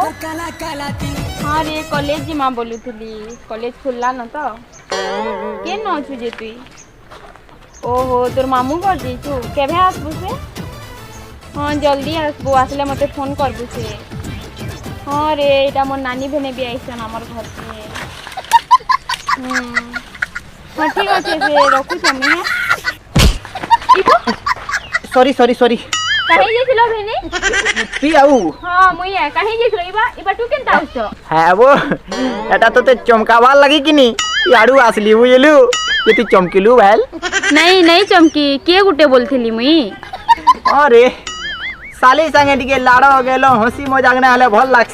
हाँ रे कॉलेज जिमा बोलुली कॉलेज खुलला न तो के न अछु जे तुई ओहो तोर मामू घर जेछु केभे आसबु से हाँ जल्दी आसबु आसले मते फोन करबु से हाँ रे एटा मोर नानी भेने भी आइसन हमर घर से हाँ ठीक अच्छे से रखु छमी सॉरी सॉरी सॉरी कहीं जेছিলো भेने पी आऊ हाँ मुई कहीं जेছিলো इबा तू केनता आउछ है वो एटा तो ते चमकावा लगी किनी याडू आसली बुझलु ये तू चमकिलु भाल नहीं नहीं चमकी के गुटे बोलथिली मुई अरे साली संगे टिके लाड़ गेलो हंसी मजाक ना हले भल लागसी।